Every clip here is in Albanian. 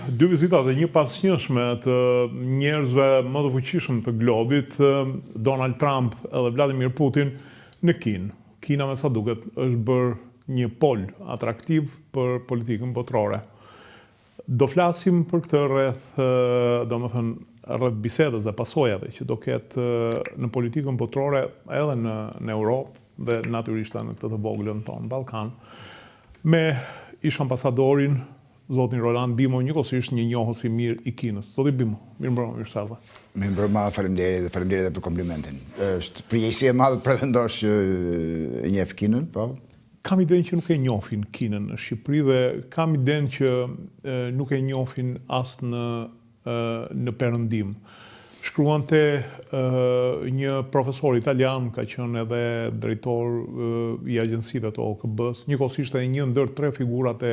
dy vizitat e një pasnjëshme të njerëzve më të fuqishëm të globit, Donald Trump edhe Vladimir Putin, në Kinë. Kina, me sa duket, është bërë një pol atraktiv për politikën botërore. Do flasim për këtë rreth bisedës dhe pasojave që do ketë në politikën botërore edhe në Europë dhe natyrisht në të voglën tonë Ballkan, me ish ambasadorin zotin Roland Bimo, njëkohësisht një njohës i mirë i Kinës. Zoti Bimo, mirëmbrëma, mirëserdhje. Mirëmbrëma, faleminderit dhe për komplimentin. Është përgjegjësi e madhe të pretendosh që e njeh Kinën, po. Kam idenë që nuk e njohin Kinën në Shqipëri dhe kam idenë që nuk e njohin as në Perëndim. Shkruante një profesor italian, ka qenë edhe drejtor i agjensive të OKB-s, njëkohësisht edhe një ndër tre figurat e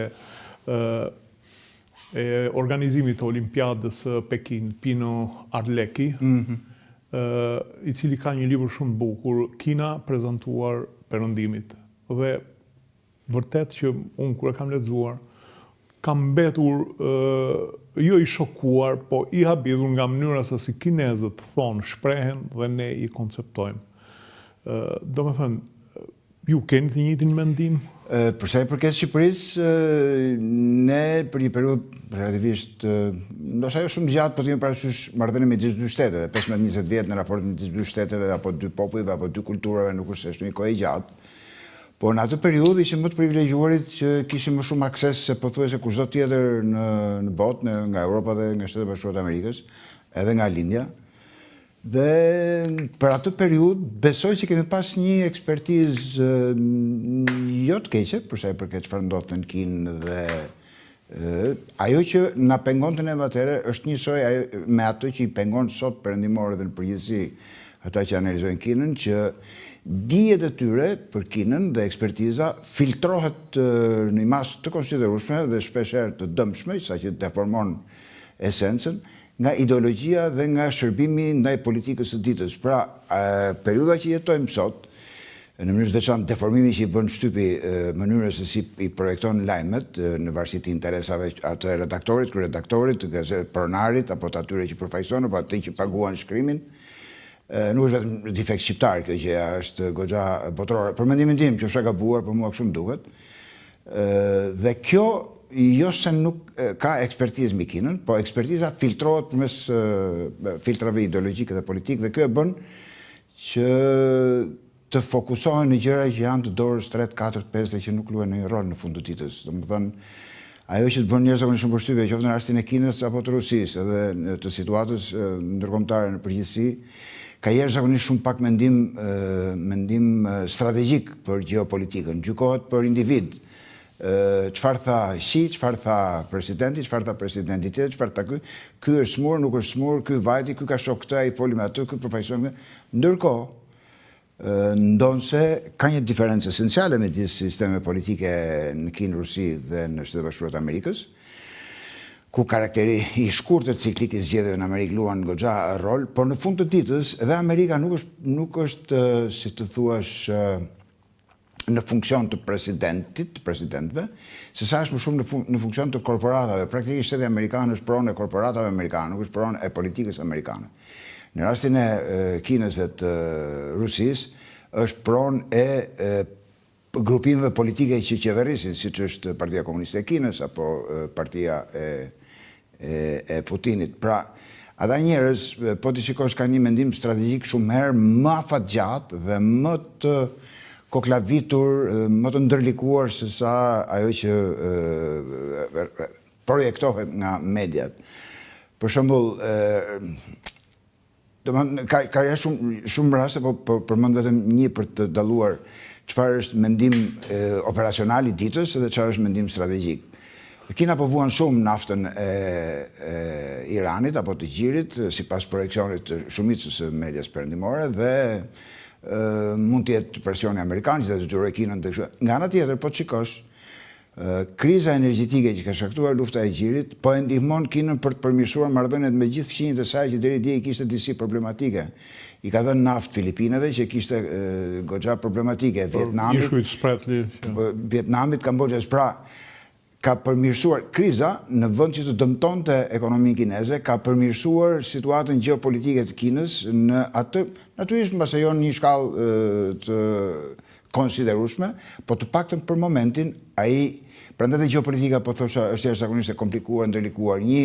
organizimit të Olimpiadës Pekin, Pino Arlecki, i cili ka një libër shumë bukur, Kina prezantuar Perëndimit. Dhe vërtet që unë kur e kam lexuar, kam mbetur jo i shokuar, po i habitur nga mënyra se si kinezët thonë, shprehen dhe ne i konceptojmë. Domethënë, ju keni të njëjtin mendim? Për sa i përket Shqipërisë, ne për një periudhë relativisht, ndoshta jo shumë gjatë, por të jemi parasysh marrëdhënie midis dy shteteve, 15-20 vjet në raportin midis dy shteteve apo dy popujve apo dy kulturave, nuk është një kohë e gjatë. Po në atë periudhë ishim më të privilegjuarit që kishim më shumë akses se pothuajse kushdo tjetër në botë, nga Europa dhe nga Shtetet Bashkuara të Amerikës, edhe nga lindja. Dhe për atë periudhë besoj që kemi pas një ekspertizë jo të keqe, për sa i përket çfarë ndodhte në Kinë dhe ajo që na pengonte ne atëherë është njësoj me ato që i pengon sot perëndimorët dhe në përgjithësi ata që analizojnë Kinën, që dijet e tyre për Kinën dhe ekspertiza filtrohet në një masë të konsiderueshme dhe shpeshherë të dëmshme, saqë deformon esencën, nga ideologjia dhe nga shërbimi ndaj politikës së ditës. Pra, periudha që jetojmë sot, në mënyrë të veçantë deformimi që i bën shtypi mënyrës se si i projekton lajmet në varësi të interesave të redaktorit, kryeredaktorit, të pronarit apo të atyre që përfaqësojnë apo atë që paguan shkrimin. Nuk është vetëm defekt shqiptar, kjo gjëja është goxha botërore. Për mendimin tim, që është e gabuar, por mua kështu më duket. Dhe kjo jo se nuk ka ekspertizë mbi Kinën, po ekspertiza filtrohet përmes filtrave ideologjike dhe politikë, dhe kjo e bën që të fokusohen në gjëra që janë të dorës 3, 4, 5 dhe që nuk luajnë ndonjë rol në fund të ditës. Domethënë, ajo që të bën njerëzit zakonisht përshtypje, qoftë në rastin e Kinës apo të Rusisë, edhe të situatës ndërkombëtare në përgjithësi, ka njerëz zakonisht shumë pak mendim strategjik për geopolitikën, gjykohet për individ. Çfarë tha Xi, çfarë tha presidenti, çfarë tha presidenti tjetër, çfarë tha ky është smur, nuk është smur, ky vajti, ky ka shok këtë, ai foli me atë, ky përfaqëson këtë. Ndërkohë, ndonse ka një diferencë esenciale midis sistemeve politike në Kinë, Rusi dhe në Shtetet Bashkuara të Amerikës, ku karakteri i shkurtër ciklik i zgjedhjeve në Amerikë luan goxha rol, por në fund të ditës edhe Amerika nuk është si të thuash në funksion të presidentëve, se sa është më shumë në funksion të korporatave. Praktikisht Shteti Amerikan është pronë e korporatave amerikane, nuk është pronë e politikës amerikane. Në rastin e Kinës e të Rusisë, është pronë e grupimeve politike që qeverisin, siç është Partia Komuniste e Kinës apo Partia e Putinit. Pra, ata njerëz, po të shikosh, ka një mendim strategjik shumë herë më afatgjatë dhe më të koklavitur, më të ndërlikuar se sa ajo që projektohet nga mediat. Për shembull, ka shumë raste, po përmend vetëm një për të dalluar çfarë është mendim operacional i ditës dhe çfarë është mendim strategjik. Kina po vuan shumë naftën e Iranit apo të Gjirit, sipas projeksionit të shumicës së medias perëndimore, dhe mund të jetë presioni amerikan që të detyrojë Kinën të kështu. Nga ana tjetër, po shikosh, kriza energjetike që ka shkaktuar lufta e Gjirit po e ndihmon Kinën për të përmirësuar marrëdhëniet me gjithë fqinjët e saj që deri dje i kishte disi problematike. I ka dhënë naftë Filipinave që kishte goxha problematike, Vietnamit, Kambodgjës. Pra, ka përmirësuar kriza në vend që të dëmtonte ekonominë kineze, ka përmirësuar situatën gjeopolitike të Kinës në atë, natyrisht mbas ajo në një shkallë të konsiderueshme, po të paktën për momentin ai, prandaj dhe gjeopolitika po thosha është jashtëzakonisht e komplikuar, ndërlikuar. Një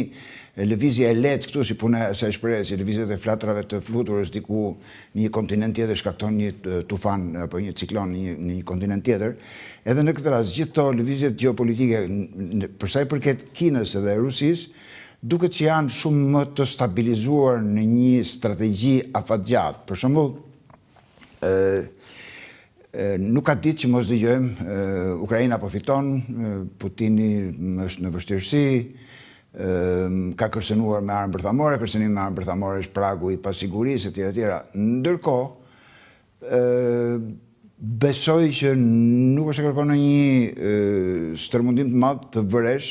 lëvizje e lehtë këtu si puna sa shprehje, si lëvizjet e flatrave të fluturës diku në një kontinent tjetër shkakton një tufan apo një ciklon në një kontinent tjetër. Edhe në këtë rast gjithë këto lëvizjet gjeopolitike për sa i përket Kinës dhe Rusisë, duket që janë shumë më të stabilizuar në një strategji afatgjatë. Për shembull, nuk ka ditë që mos dëgjojmë Ukraina po fiton, Putini është në vështirësi, ka kërcënuar me armë bërthamore, kërcënimi me armë bërthamore është pragu i pasigurisë etj. Ndërkohë, besoj që nuk është e kërkon në një stërmundim të madh të vëresh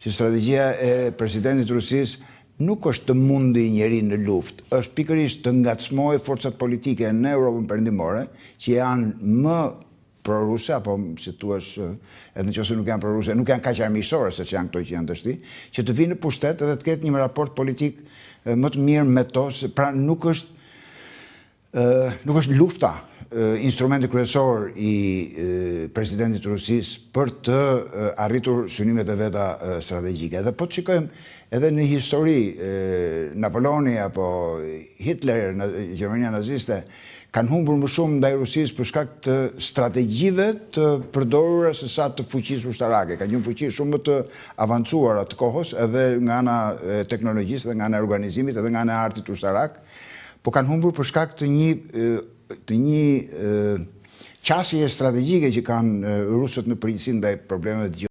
që strategjia e presidentit Rusisë nuk është të mundi njeri në luftë, është pikërisht të ngacmoj forcat politike në Europën perëndimore, që janë më proruse, apo si thuash, edhe nëse nuk janë proruse, nuk janë kaq armiqësore se janë këto që janë dashti, që të vinë në pushtet edhe të ketë një raport politik më të mirë me to, pra nuk është lufta instrumenti kryesor i presidentit të Rusisë për të arritur synimet e veta strategjike. Edhe po të shikojmë edhe në histori, Napoleoni apo Hitler, Gjermania naziste, kanë humbur më shumë ndaj Rusisë për shkak të strategjive të përdorura se sa të fuqisë ushtarake. Ka një fuqi shumë më të avancuar atë kohës, edhe nga ana e teknologjisë, edhe nga ana e organizimit, edhe nga ana e artit ushtarak, po kanë humbur për shkak të një qasje strategjike që kanë rusët në përgjithësi ndaj problemeve